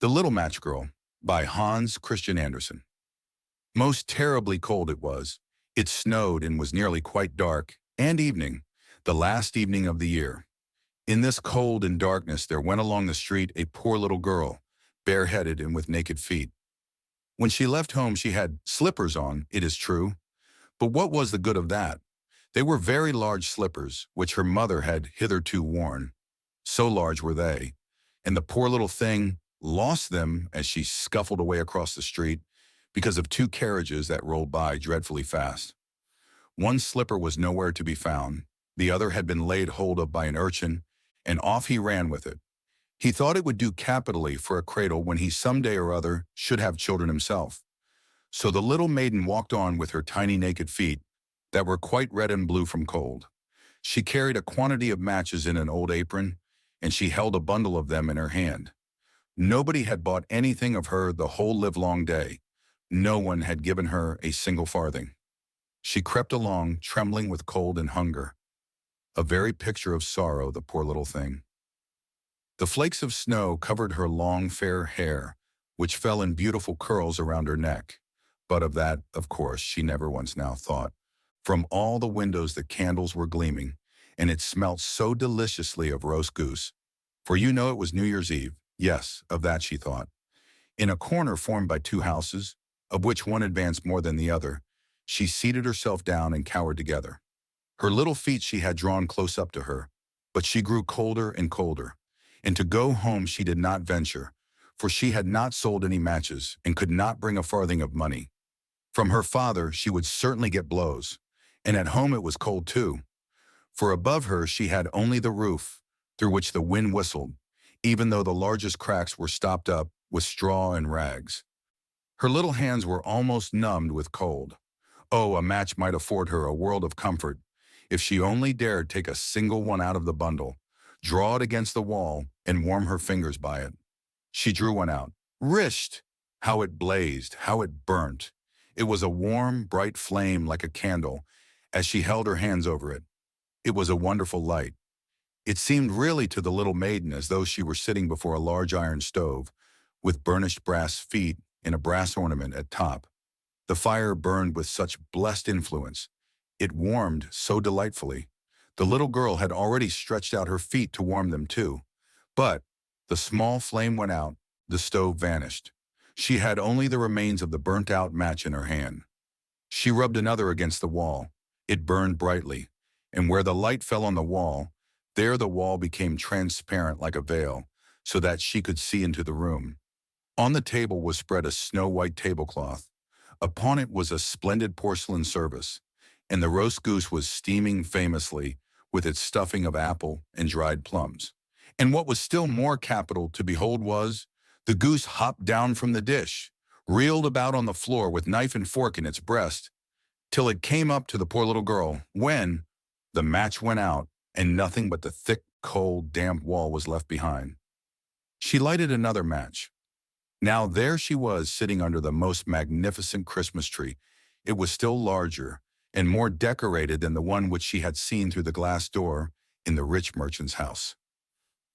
The Little Match Girl by Hans Christian Andersen. Most terribly cold it was. It snowed and was nearly quite dark, and evening, the last evening of the year. In this cold and darkness there went along the street a poor little girl, bareheaded and with naked feet. When she left home she had slippers on, it is true, but what was the good of that? They were very large slippers, which her mother had hitherto worn. So large were they, and the poor little thing lost them as she scuffled away across the street because of two carriages that rolled by dreadfully fast. One slipper was nowhere to be found, the other had been laid hold of by an urchin, and off he ran with it. He thought it would do capitally for a cradle when he some day or other should have children himself. So the little maiden walked on with her tiny naked feet that were quite red and blue from cold. She carried a quantity of matches in an old apron, and she held a bundle of them in her hand. Nobody had bought anything of her the whole livelong day. No one had given her a single farthing. She crept along, trembling with cold and hunger. A very picture of sorrow, the poor little thing. The flakes of snow covered her long, fair hair, which fell in beautiful curls around her neck. But of that, of course, she never once now thought. From all the windows the candles were gleaming, and it smelt so deliciously of roast goose. For you know it was New Year's Eve. Yes, of that she thought. In a corner formed by two houses, of which one advanced more than the other, she seated herself down and cowered together. Her little feet she had drawn close up to her, but she grew colder and colder, and to go home she did not venture, for she had not sold any matches and could not bring a farthing of money. From her father she would certainly get blows, and at home it was cold too, for above her she had only the roof, through which the wind whistled, even though the largest cracks were stopped up with straw and rags. Her little hands were almost numbed with cold. Oh, a match might afford her a world of comfort, if she only dared take a single one out of the bundle, draw it against the wall, and warm her fingers by it. She drew one out. Risht! How it blazed, how it burnt! It was a warm, bright flame like a candle, as she held her hands over it. It was a wonderful light. It seemed really to the little maiden as though she were sitting before a large iron stove, with burnished brass feet and a brass ornament at top. The fire burned with such blessed influence. It warmed so delightfully. The little girl had already stretched out her feet to warm them too. But the small flame went out, the stove vanished. She had only the remains of the burnt-out match in her hand. She rubbed another against the wall. It burned brightly, and where the light fell on the wall, there the wall became transparent like a veil, so that she could see into the room. On the table was spread a snow-white tablecloth. Upon it was a splendid porcelain service, and the roast goose was steaming famously with its stuffing of apple and dried plums. And what was still more capital to behold was, the goose hopped down from the dish, reeled about on the floor with knife and fork in its breast, till it came up to the poor little girl, when the match went out, and nothing but the thick, cold, damp wall was left behind. She lighted another match. Now there she was sitting under the most magnificent Christmas tree. It was still larger and more decorated than the one which she had seen through the glass door in the rich merchant's house.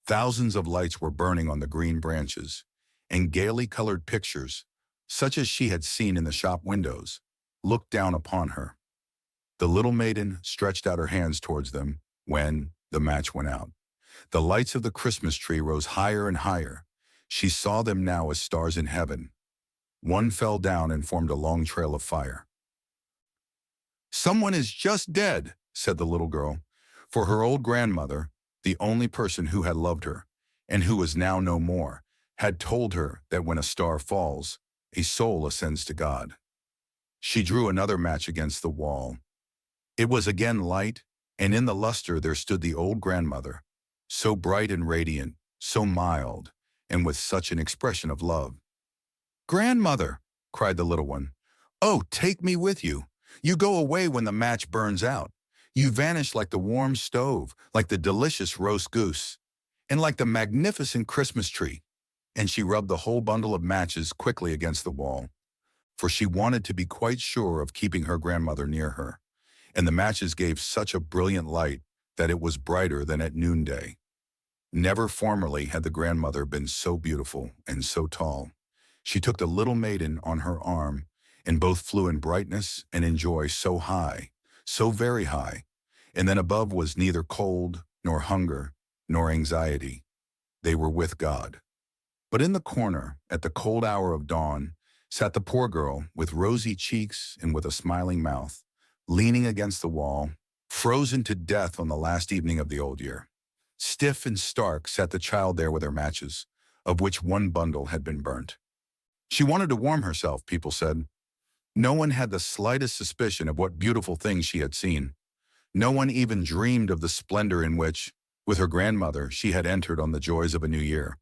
Thousands of lights were burning on the green branches, and gaily colored pictures, such as she had seen in the shop windows, looked down upon her. The little maiden stretched out her hands towards them when the match went out. The lights of the Christmas tree rose higher and higher. She saw them now as stars in heaven. One fell down and formed a long trail of fire. "Someone is just dead," said the little girl, for her old grandmother, the only person who had loved her, and who was now no more, had told her that when a star falls, a soul ascends to God. She drew another match against the wall. It was again light, and in the luster there stood the old grandmother, so bright and radiant, so mild, and with such an expression of love. "Grandmother," cried the little one, "oh, take me with you. You go away when the match burns out. You vanish like the warm stove, like the delicious roast goose, and like the magnificent Christmas tree." And she rubbed the whole bundle of matches quickly against the wall, for she wanted to be quite sure of keeping her grandmother near her, and the matches gave such a brilliant light that it was brighter than at noonday. Never formerly had the grandmother been so beautiful and so tall. She took the little maiden on her arm, and both flew in brightness and in joy so high, so very high, and then above was neither cold, nor hunger, nor anxiety. They were with God. But in the corner, at the cold hour of dawn, sat the poor girl with rosy cheeks and with a smiling mouth, leaning against the wall, frozen to death on the last evening of the old year. Stiff and stark sat the child there with her matches, of which one bundle had been burnt. She wanted to warm herself, people said. No one had the slightest suspicion of what beautiful things she had seen. No one even dreamed of the splendor in which, with her grandmother, she had entered on the joys of a new year.